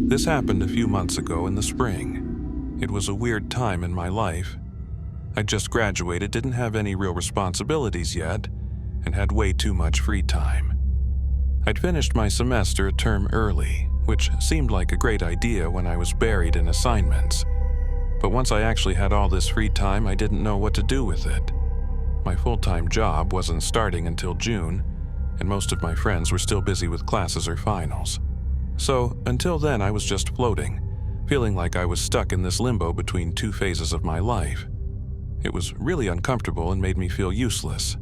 This happened a few months ago in the spring. It was a weird time in my life. I'd just graduated, didn't have any real responsibilities yet, and had way too much free time. I'd finished my semester a term early, which seemed like a great idea when I was buried in assignments. But once I actually had all this free time, I didn't know what to do with it. My full-time job wasn't starting until June, and most of my friends were still busy with classes or finals. So, until then, I was just floating, feeling like I was stuck in this limbo between two phases of my life. It was really uncomfortable and made me feel useless.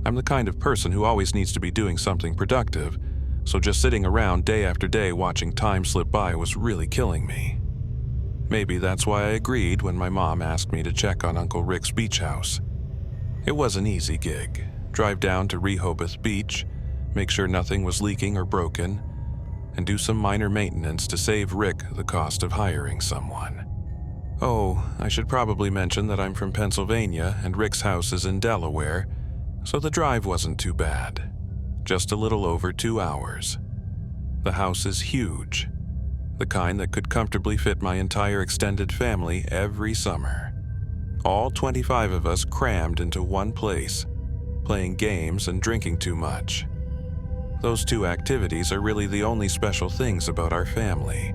I'm the kind of person who always needs to be doing something productive, so just sitting around day after day watching time slip by was really killing me. Maybe that's why I agreed when my mom asked me to check on Uncle Rick's beach house. It was an easy gig. Drive down to Rehoboth Beach, make sure nothing was leaking or broken, and do some minor maintenance to save Rick the cost of hiring someone. Oh, I should probably mention that I'm from Pennsylvania and Rick's house is in Delaware, so the drive wasn't too bad. Just a little over 2 hours. The house is huge, the kind that could comfortably fit my entire extended family every summer. All 25 of us crammed into one place, playing games and drinking too much. Those two activities are really the only special things about our family.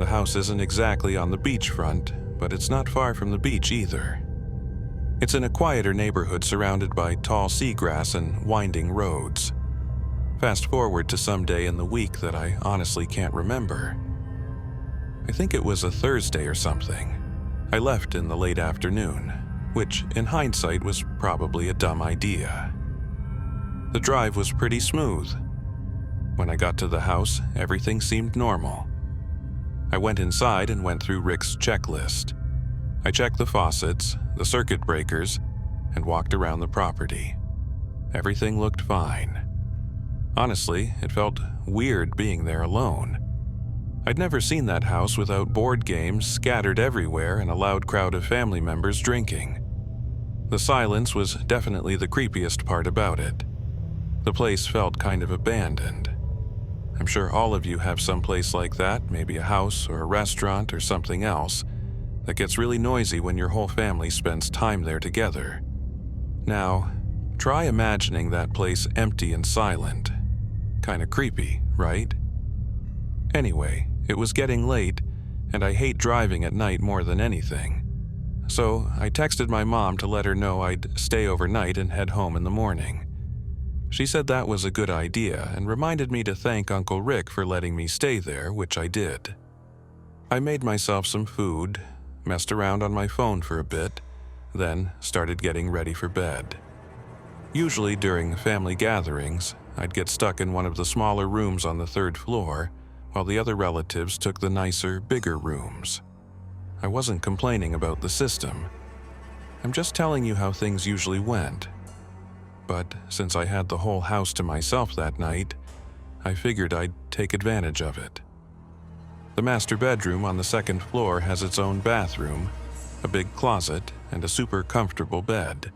The house isn't exactly on the beachfront, but it's not far from the beach either. It's in a quieter neighborhood surrounded by tall seagrass and winding roads. Fast forward to some day in the week that I honestly can't remember. I think it was a Thursday or something. I left in the late afternoon, which in hindsight was probably a dumb idea. The drive was pretty smooth. When I got to the house, everything seemed normal. I went inside and went through Rick's checklist. I checked the faucets, the circuit breakers, and walked around the property. Everything looked fine. Honestly, it felt weird being there alone. I'd never seen that house without board games scattered everywhere and a loud crowd of family members drinking. The silence was definitely the creepiest part about it. The place felt kind of abandoned. I'm sure all of you have some place like that, maybe a house or a restaurant or something else, that gets really noisy when your whole family spends time there together. Now, try imagining that place empty and silent. Kinda creepy, right? Anyway, it was getting late, and I hate driving at night more than anything. So I texted my mom to let her know I'd stay overnight and head home in the morning. She said that was a good idea and reminded me to thank Uncle Rick for letting me stay there, which I did. I made myself some food, messed around on my phone for a bit, then started getting ready for bed. Usually during family gatherings, I'd get stuck in one of the smaller rooms on the 3rd floor, while the other relatives took the nicer, bigger rooms. I wasn't complaining about the system. I'm just telling you how things usually went. But since I had the whole house to myself that night, I figured I'd take advantage of it. The master bedroom on the 2nd floor has its own bathroom, a big closet, and a super comfortable bed.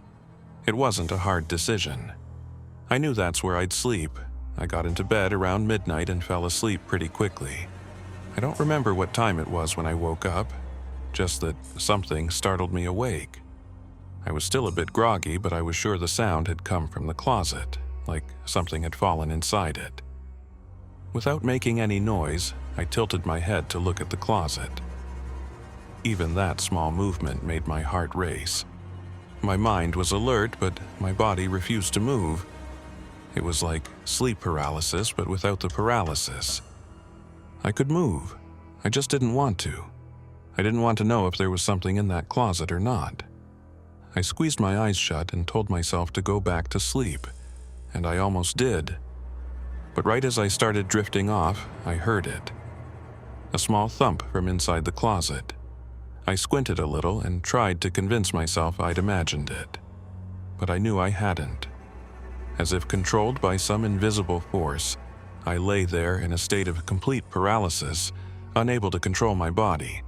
It wasn't a hard decision. I knew that's where I'd sleep. I got into bed around midnight and fell asleep pretty quickly. I don't remember what time it was when I woke up, just that something startled me awake. I was still a bit groggy, but I was sure the sound had come from the closet, like something had fallen inside it. Without making any noise, I tilted my head to look at the closet. Even that small movement made my heart race. My mind was alert, but my body refused to move. It was like sleep paralysis, but without the paralysis. I could move. I just didn't want to. I didn't want to know if there was something in that closet or not. I squeezed my eyes shut and told myself to go back to sleep, and I almost did. But right as I started drifting off, I heard it. A small thump from inside the closet. I squinted a little and tried to convince myself I'd imagined it. But I knew I hadn't. As if controlled by some invisible force, I lay there in a state of complete paralysis, unable to control my body.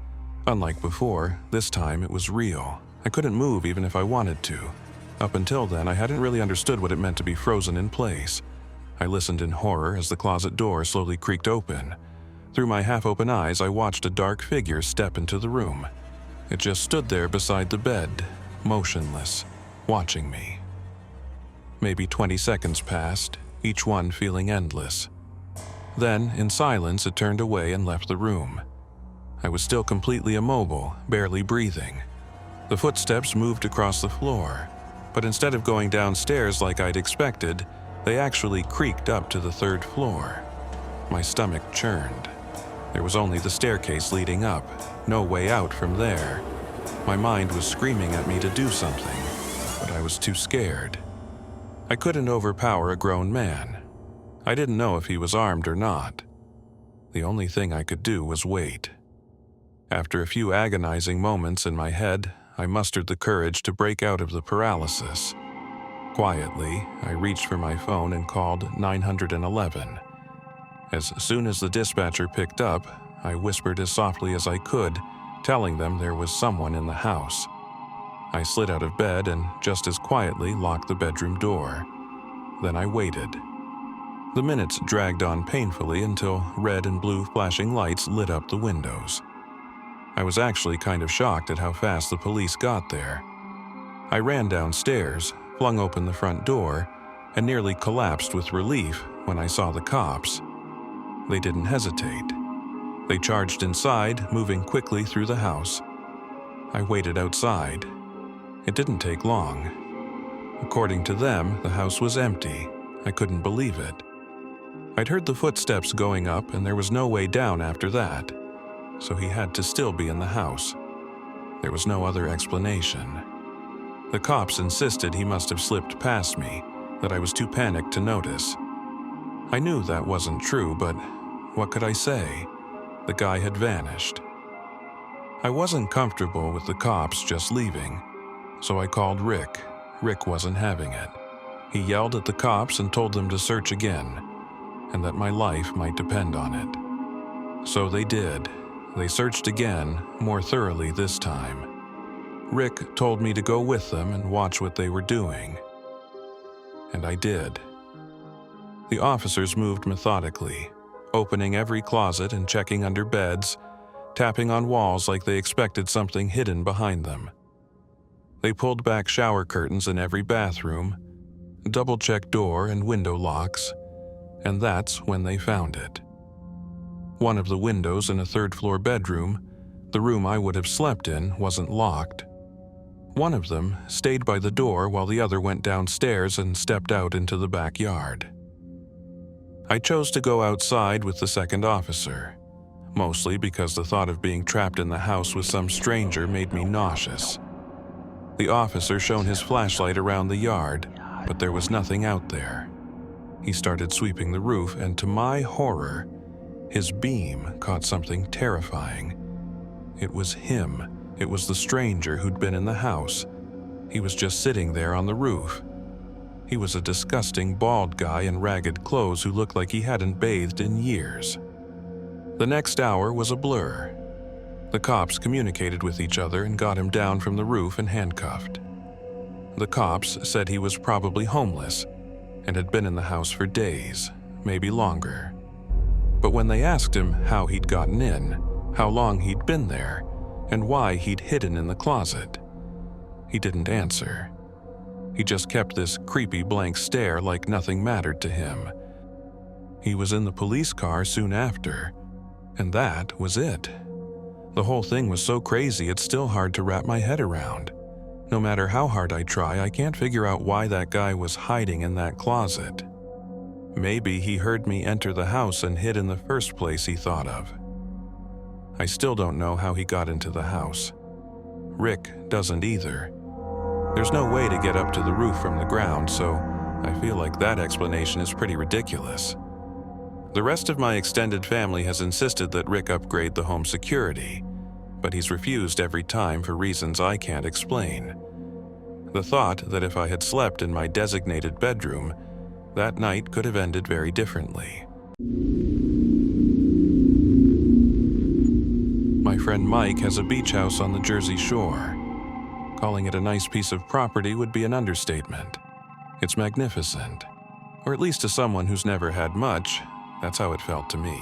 Unlike before, this time it was real. I couldn't move even if I wanted to. Up until then, I hadn't really understood what it meant to be frozen in place. I listened in horror as the closet door slowly creaked open. Through my half-open eyes, I watched a dark figure step into the room. It just stood there beside the bed, motionless, watching me. Maybe 20 seconds passed, each one feeling endless. Then, in silence, it turned away and left the room. I was still completely immobile, barely breathing. The footsteps moved across the floor, but instead of going downstairs like I'd expected, they actually creaked up to the 3rd floor. My stomach churned. There was only the staircase leading up, no way out from there. My mind was screaming at me to do something, but I was too scared. I couldn't overpower a grown man. I didn't know if he was armed or not. The only thing I could do was wait. After a few agonizing moments in my head, I mustered the courage to break out of the paralysis. Quietly, I reached for my phone and called 911. As soon as the dispatcher picked up, I whispered as softly as I could, telling them there was someone in the house. I slid out of bed and just as quietly locked the bedroom door. Then I waited. The minutes dragged on painfully until red and blue flashing lights lit up the windows. I was actually kind of shocked at how fast the police got there. I ran downstairs, flung open the front door, and nearly collapsed with relief when I saw the cops. They didn't hesitate. They charged inside, moving quickly through the house. I waited outside. It didn't take long. According to them, the house was empty. I couldn't believe it. I'd heard the footsteps going up, and there was no way down after that, so he had to still be in the house. There was no other explanation. The cops insisted he must have slipped past me, that I was too panicked to notice. I knew that wasn't true, but what could I say? The guy had vanished. I wasn't comfortable with the cops just leaving, so I called Rick. Rick wasn't having it. He yelled at the cops and told them to search again, and that my life might depend on it. So they did. They searched again, more thoroughly this time. Rick told me to go with them and watch what they were doing. And I did. The officers moved methodically, opening every closet and checking under beds, tapping on walls like they expected something hidden behind them. They pulled back shower curtains in every bathroom, double-checked door and window locks, and that's when they found it. One of the windows in a 3rd-floor bedroom, the room I would have slept in, wasn't locked. One of them stayed by the door while the other went downstairs and stepped out into the backyard. I chose to go outside with the second officer, mostly because the thought of being trapped in the house with some stranger made me nauseous. The officer shone his flashlight around the yard, but there was nothing out there. He started sweeping the roof, and to my horror, his beam caught something terrifying. It was him. It was the stranger who'd been in the house. He was just sitting there on the roof. He was a disgusting bald guy in ragged clothes who looked like he hadn't bathed in years. The next hour was a blur. The cops communicated with each other and got him down from the roof and handcuffed. The cops said he was probably homeless and had been in the house for days, maybe longer. But when they asked him how he'd gotten in, how long he'd been there, and why he'd hidden in the closet, he didn't answer. He just kept this creepy blank stare like nothing mattered to him. He was in the police car soon after, and that was it. The whole thing was so crazy it's still hard to wrap my head around. No matter how hard I try, I can't figure out why that guy was hiding in that closet. Maybe he heard me enter the house and hid in the first place he thought of. I still don't know how he got into the house. Rick doesn't either. There's no way to get up to the roof from the ground, so I feel like that explanation is pretty ridiculous. The rest of my extended family has insisted that Rick upgrade the home security, but he's refused every time for reasons I can't explain. The thought that if I had slept in my designated bedroom, that night could have ended very differently. My friend Mike has a beach house on the Jersey Shore. Calling it a nice piece of property would be an understatement. It's magnificent. Or at least to someone who's never had much, that's how it felt to me.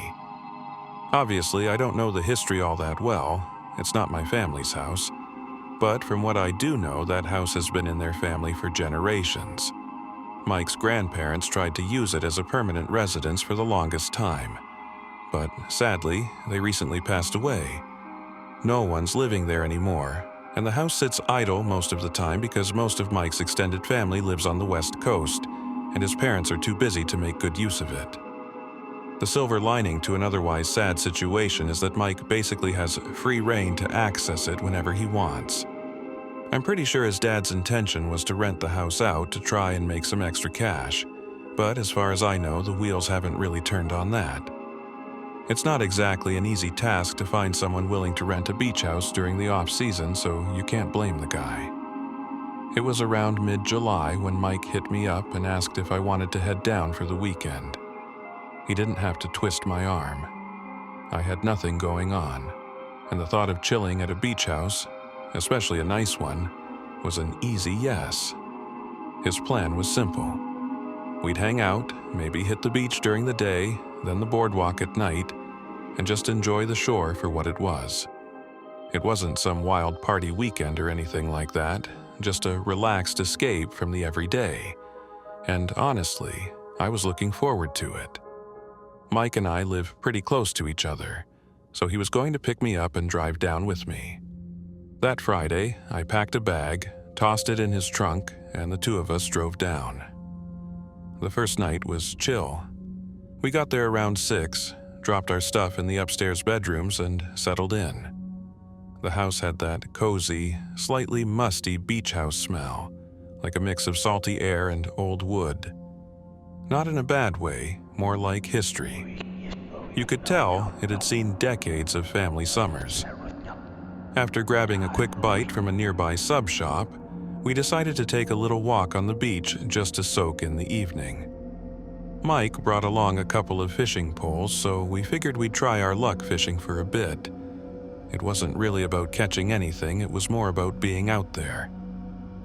Obviously, I don't know the history all that well. It's not my family's house. But from what I do know, that house has been in their family for generations. Mike's grandparents tried to use it as a permanent residence for the longest time. But sadly, they recently passed away. No one's living there anymore, and the house sits idle most of the time because most of Mike's extended family lives on the West Coast, and his parents are too busy to make good use of it. The silver lining to an otherwise sad situation is that Mike basically has free rein to access it whenever he wants. I'm pretty sure his dad's intention was to rent the house out to try and make some extra cash, but as far as I know, the wheels haven't really turned on that. It's not exactly an easy task to find someone willing to rent a beach house during the off-season, so you can't blame the guy. It was around mid-July when Mike hit me up and asked if I wanted to head down for the weekend. He didn't have to twist my arm. I had nothing going on, and the thought of chilling at a beach house, especially a nice one, was an easy yes. His plan was simple. We'd hang out, maybe hit the beach during the day, then the boardwalk at night, and just enjoy the shore for what it was. It wasn't some wild party weekend or anything like that, just a relaxed escape from the everyday. And honestly, I was looking forward to it. Mike and I live pretty close to each other, so he was going to pick me up and drive down with me. That Friday, I packed a bag, tossed it in his trunk, and the two of us drove down. The first night was chill. We got there around 6, dropped our stuff in the upstairs bedrooms, and settled in. The house had that cozy, slightly musty beach house smell, like a mix of salty air and old wood. Not in a bad way, more like history. You could tell it had seen decades of family summers. After grabbing a quick bite from a nearby sub shop, we decided to take a little walk on the beach just to soak in the evening. Mike brought along a couple of fishing poles, so we figured we'd try our luck fishing for a bit. It wasn't really about catching anything, it was more about being out there.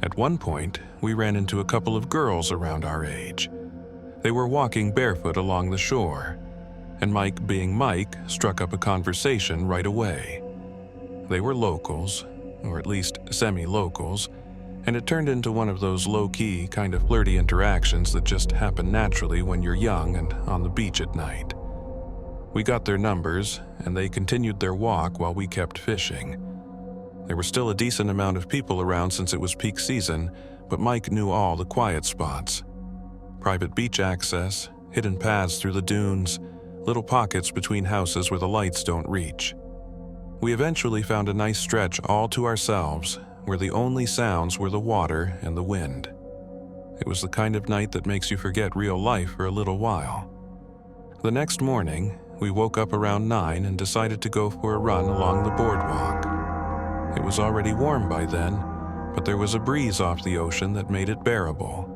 At one point, we ran into a couple of girls around our age. They were walking barefoot along the shore, and Mike, being Mike, struck up a conversation right away. They were locals, or at least semi-locals, and it turned into one of those low-key, kind of flirty interactions that just happen naturally when you're young and on the beach at night. We got their numbers, and they continued their walk while we kept fishing. There were still a decent amount of people around since it was peak season, but Mike knew all the quiet spots. Private beach access, hidden paths through the dunes, little pockets between houses where the lights don't reach. We eventually found a nice stretch all to ourselves, where the only sounds were the water and the wind. It was the kind of night that makes you forget real life for a little while. The next morning, we woke up around 9 and decided to go for a run along the boardwalk. It was already warm by then, but there was a breeze off the ocean that made it bearable.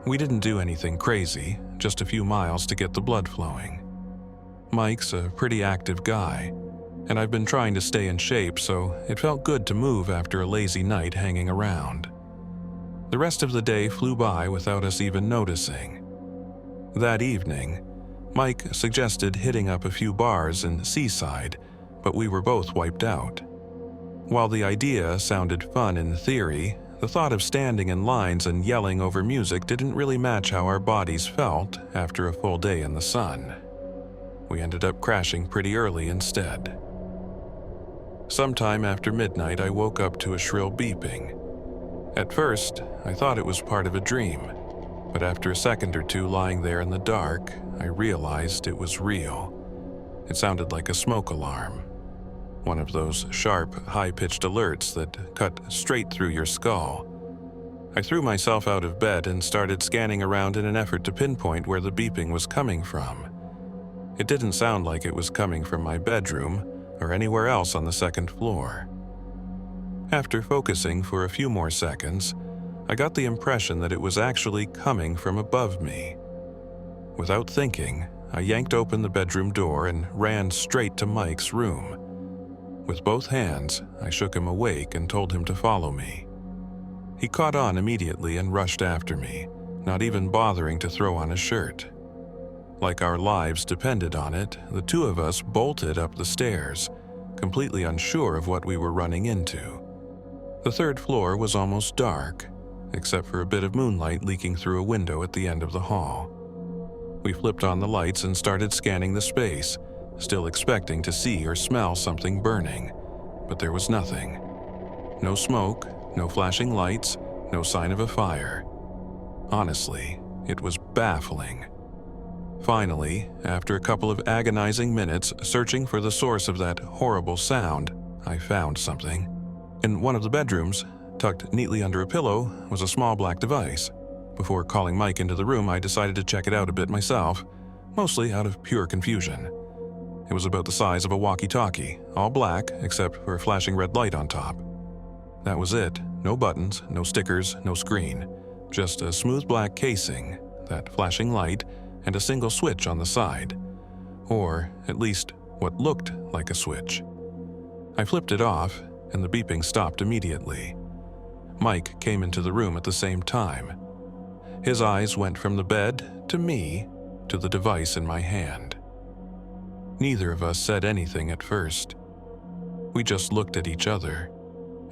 We didn't do anything crazy, just a few miles to get the blood flowing. Mike's a pretty active guy, and I've been trying to stay in shape, so it felt good to move after a lazy night hanging around. The rest of the day flew by without us even noticing. That evening, Mike suggested hitting up a few bars in Seaside, but we were both wiped out. While the idea sounded fun in theory, the thought of standing in lines and yelling over music didn't really match how our bodies felt after a full day in the sun. We ended up crashing pretty early instead. Sometime after midnight, I woke up to a shrill beeping. At first, I thought it was part of a dream, but after a second or two lying there in the dark, I realized it was real. It sounded like a smoke alarm. One of those sharp, high-pitched alerts that cut straight through your skull. I threw myself out of bed and started scanning around in an effort to pinpoint where the beeping was coming from. It didn't sound like it was coming from my bedroom or anywhere else on the second floor. After focusing for a few more seconds, I got the impression that it was actually coming from above me. Without thinking, I yanked open the bedroom door and ran straight to Mike's room. With both hands, I shook him awake and told him to follow me. He caught on immediately and rushed after me, not even bothering to throw on a shirt. Like our lives depended on it, the two of us bolted up the stairs, completely unsure of what we were running into. The third floor was almost dark, except for a bit of moonlight leaking through a window at the end of the hall. We flipped on the lights and started scanning the space, still expecting to see or smell something burning, but there was nothing. No smoke, no flashing lights, no sign of a fire. Honestly, it was baffling. Finally, after a couple of agonizing minutes searching for the source of that horrible sound, I found something. In one of the bedrooms, tucked neatly under a pillow, was a small black device. Before calling Mike into the room, I decided to check it out a bit myself, mostly out of pure confusion. It was about the size of a walkie-talkie, all black except for a flashing red light on top. That was it. No buttons, no stickers, no screen. Just a smooth black casing, that flashing light, and a single switch on the side. Or, at least, what looked like a switch. I flipped it off, and the beeping stopped immediately. Mike came into the room at the same time. His eyes went from the bed to me to the device in my hand. Neither of us said anything at first. We just looked at each other,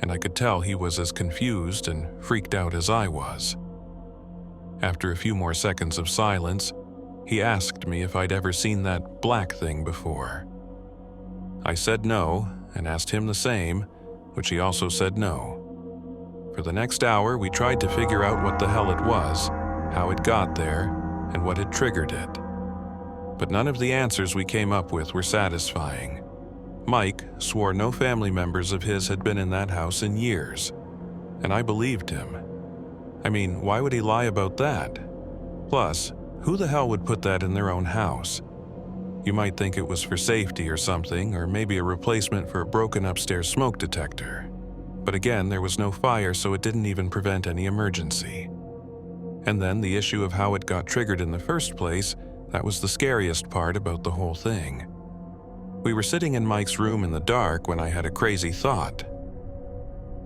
and I could tell he was as confused and freaked out as I was. After a few more seconds of silence, he asked me if I'd ever seen that black thing before. I said no, and asked him the same, which he also said no. For the next hour, we tried to figure out what the hell it was, how it got there, and what had triggered it. But none of the answers we came up with were satisfying. Mike swore no family members of his had been in that house in years, and I believed him. I mean, why would he lie about that? Plus, who the hell would put that in their own house? You might think it was for safety or something, or maybe a replacement for a broken upstairs smoke detector. But again, there was no fire, so it didn't even prevent any emergency. And then the issue of how it got triggered in the first place, that was the scariest part about the whole thing. We were sitting in Mike's room in the dark when I had a crazy thought.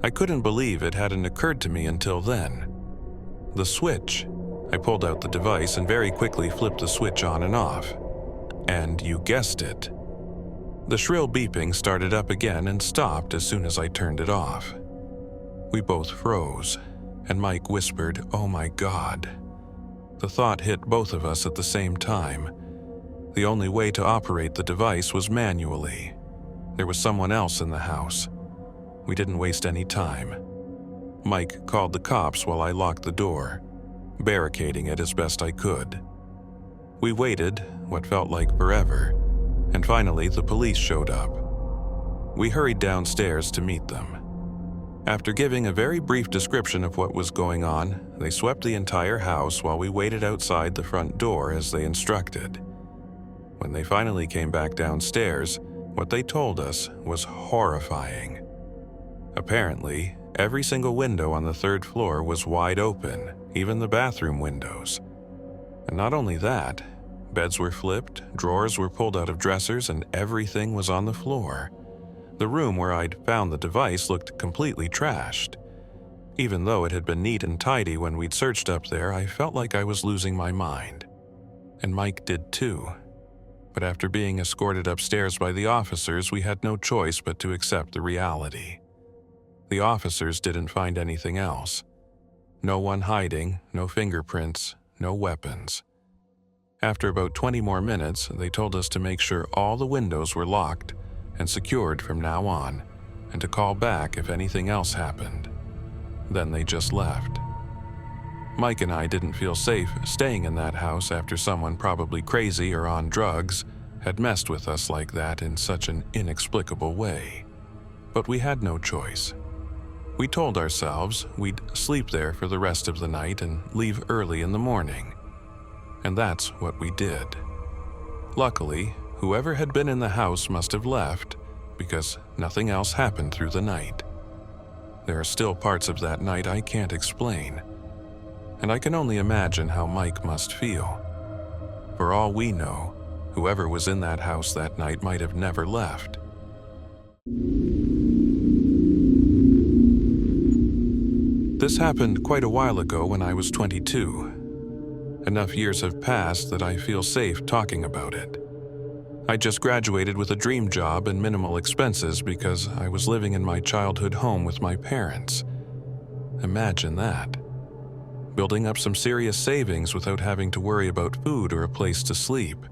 I couldn't believe it hadn't occurred to me until then. The switch. I pulled out the device and very quickly flipped the switch on and off. And you guessed it. The shrill beeping started up again and stopped as soon as I turned it off. We both froze, and Mike whispered, "Oh my God." The thought hit both of us at the same time. The only way to operate the device was manually. There was someone else in the house. We didn't waste any time. Mike called the cops while I locked the door, barricading it as best I could. We waited, what felt like forever, and finally the police showed up. We hurried downstairs to meet them. After giving a very brief description of what was going on, they swept the entire house while we waited outside the front door as they instructed. When they finally came back downstairs, what they told us was horrifying. Apparently, every single window on the third floor was wide open, even the bathroom windows. And not only that, beds were flipped, drawers were pulled out of dressers, and everything was on the floor. The room where I'd found the device looked completely trashed. Even though it had been neat and tidy when we'd searched up there, I felt like I was losing my mind. And Mike did too. But after being escorted upstairs by the officers, we had no choice but to accept the reality. The officers didn't find anything else. No one hiding, no fingerprints, no weapons. After about 20 more minutes, they told us to make sure all the windows were locked and secured from now on, and to call back if anything else happened. Then they just left. Mike and I didn't feel safe staying in that house after someone probably crazy or on drugs had messed with us like that in such an inexplicable way. But we had no choice. We told ourselves we'd sleep there for the rest of the night and leave early in the morning. And that's what we did. Luckily, whoever had been in the house must have left, because nothing else happened through the night. There are still parts of that night I can't explain, and I can only imagine how Mike must feel. For all we know, whoever was in that house that night might have never left. This happened quite a while ago when I was 22. Enough years have passed that I feel safe talking about it. I just graduated with a dream job and minimal expenses because I was living in my childhood home with my parents. Imagine that. Building up some serious savings without having to worry about food or a place to sleep.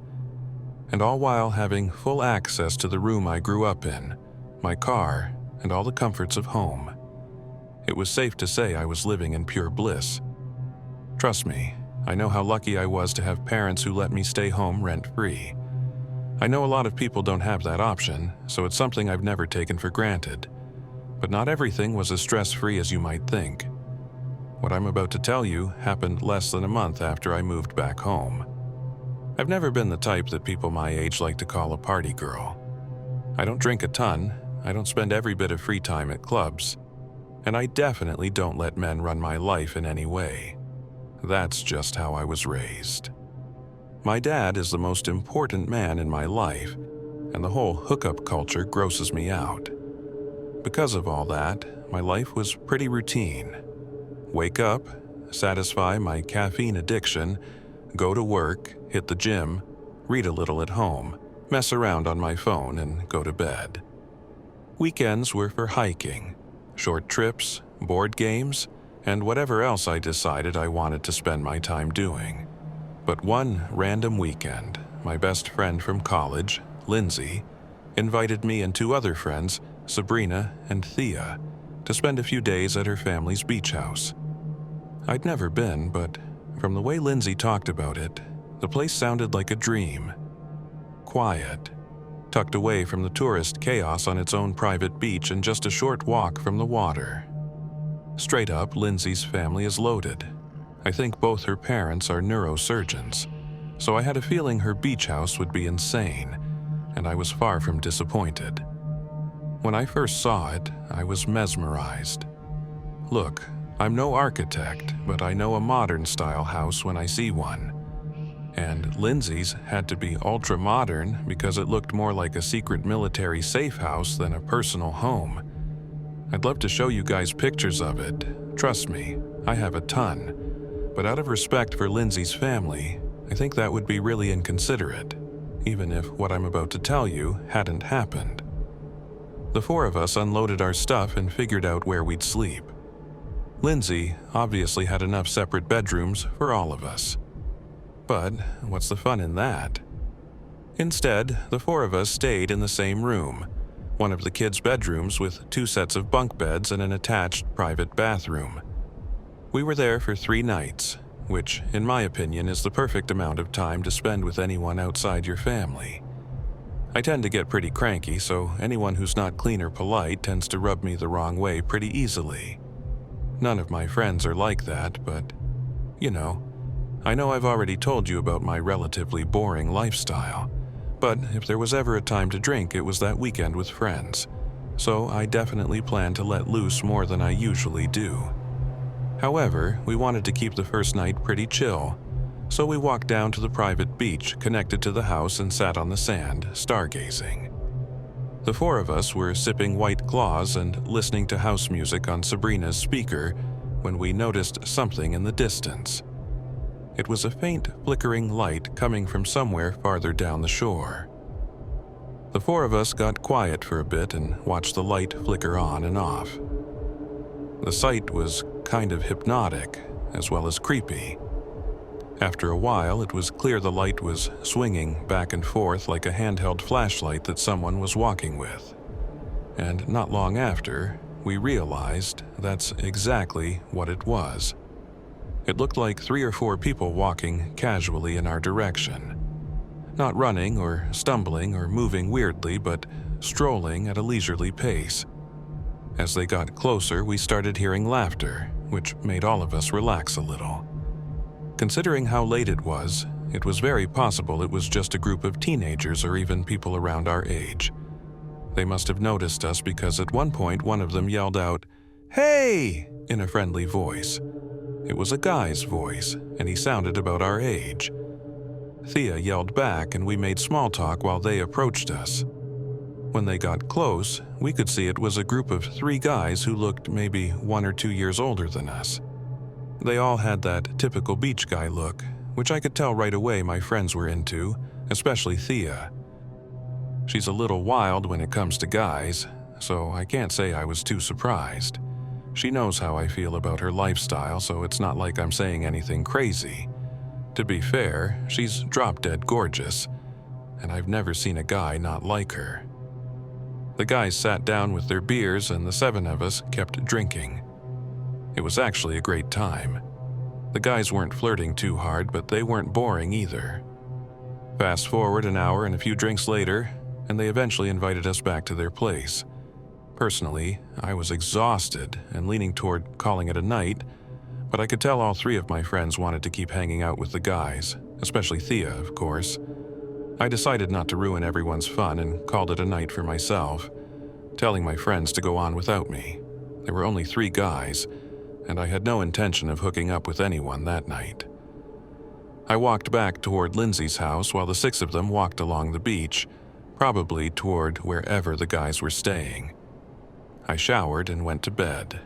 And all while having full access to the room I grew up in, my car, and all the comforts of home. It was safe to say I was living in pure bliss. Trust me, I know how lucky I was to have parents who let me stay home rent-free. I know a lot of people don't have that option, so it's something I've never taken for granted. But not everything was as stress-free as you might think. What I'm about to tell you happened less than a month after I moved back home. I've never been the type that people my age like to call a party girl. I don't drink a ton, I don't spend every bit of free time at clubs, and I definitely don't let men run my life in any way. That's just how I was raised. My dad is the most important man in my life, and the whole hookup culture grosses me out. Because of all that, my life was pretty routine. Wake up, satisfy my caffeine addiction, go to work, hit the gym, read a little at home, mess around on my phone, and go to bed. Weekends were for hiking, short trips, board games, and whatever else I decided I wanted to spend my time doing. But one random weekend, my best friend from college, Lindsay, invited me and two other friends, Sabrina and Thea, to spend a few days at her family's beach house. I'd never been, but from the way Lindsay talked about it, the place sounded like a dream. Quiet, tucked away from the tourist chaos on its own private beach and just a short walk from the water. Straight up, Lindsay's family is loaded. I think both her parents are neurosurgeons, so I had a feeling her beach house would be insane, and I was far from disappointed. When I first saw it, I was mesmerized. Look, I'm no architect, but I know a modern-style house when I see one. And Lindsay's had to be ultra-modern because it looked more like a secret military safe house than a personal home. I'd love to show you guys pictures of it. Trust me, I have a ton. But out of respect for Lindsay's family, I think that would be really inconsiderate, even if what I'm about to tell you hadn't happened. The four of us unloaded our stuff and figured out where we'd sleep. Lindsay obviously had enough separate bedrooms for all of us. But what's the fun in that? Instead, the four of us stayed in the same room, one of the kids' bedrooms with 2 sets of bunk beds and an attached private bathroom. We were there for 3 nights, which, in my opinion, is the perfect amount of time to spend with anyone outside your family. I tend to get pretty cranky, so anyone who's not clean or polite tends to rub me the wrong way pretty easily. None of my friends are like that, but, I know I've already told you about my relatively boring lifestyle, but if there was ever a time to drink, it was that weekend with friends, so I definitely plan to let loose more than I usually do. However, we wanted to keep the first night pretty chill, so we walked down to the private beach connected to the house and sat on the sand, stargazing. The four of us were sipping White Claws and listening to house music on Sabrina's speaker when we noticed something in the distance. It was a faint, flickering light coming from somewhere farther down the shore. The four of us got quiet for a bit and watched the light flicker on and off. The sight was kind of hypnotic, as well as creepy. After a while, it was clear the light was swinging back and forth like a handheld flashlight that someone was walking with. And not long after, we realized that's exactly what it was. It looked like 3 or 4 people walking casually in our direction. Not running or stumbling or moving weirdly, but strolling at a leisurely pace. As they got closer, we started hearing laughter, which made all of us relax a little. Considering how late it was very possible it was just a group of teenagers or even people around our age. They must have noticed us because at one point one of them yelled out, "Hey!" in a friendly voice. It was a guy's voice, and he sounded about our age. Thea yelled back and we made small talk while they approached us. When they got close, we could see it was a group of 3 guys who looked maybe 1 or 2 years older than us. They all had that typical beach guy look, which I could tell right away my friends were into, especially Thea. She's a little wild when it comes to guys, so I can't say I was too surprised. She knows how I feel about her lifestyle, so it's not like I'm saying anything crazy. To be fair, she's drop-dead gorgeous, and I've never seen a guy not like her. The guys sat down with their beers and the 7 of us kept drinking. It was actually a great time. The guys weren't flirting too hard, but they weren't boring either. Fast forward an hour and a few drinks later, and they eventually invited us back to their place. Personally, I was exhausted and leaning toward calling it a night, but I could tell all 3 of my friends wanted to keep hanging out with the guys, especially Thea, of course. I decided not to ruin everyone's fun and called it a night for myself, telling my friends to go on without me. There were only 3 guys, and I had no intention of hooking up with anyone that night. I walked back toward Lindsay's house while the 6 of them walked along the beach, probably toward wherever the guys were staying. I showered and went to bed.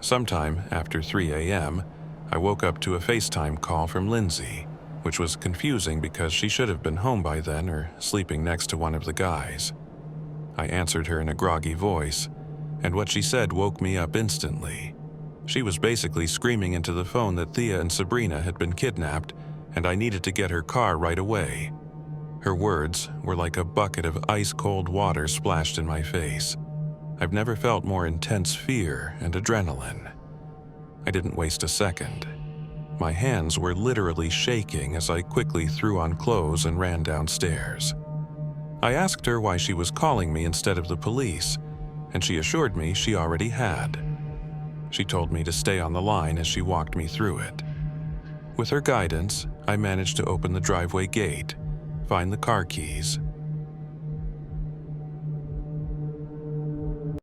Sometime after 3 a.m., I woke up to a FaceTime call from Lindsay, which was confusing because she should have been home by then or sleeping next to one of the guys. I answered her in a groggy voice, and what she said woke me up instantly. She was basically screaming into the phone that Thea and Sabrina had been kidnapped, and I needed to get her car right away. Her words were like a bucket of ice-cold water splashed in my face. I've never felt more intense fear and adrenaline. I didn't waste a second. My hands were literally shaking as I quickly threw on clothes and ran downstairs. I asked her why she was calling me instead of the police, and she assured me she already had. She told me to stay on the line as she walked me through it. With her guidance, I managed to open the driveway gate, find the car keys,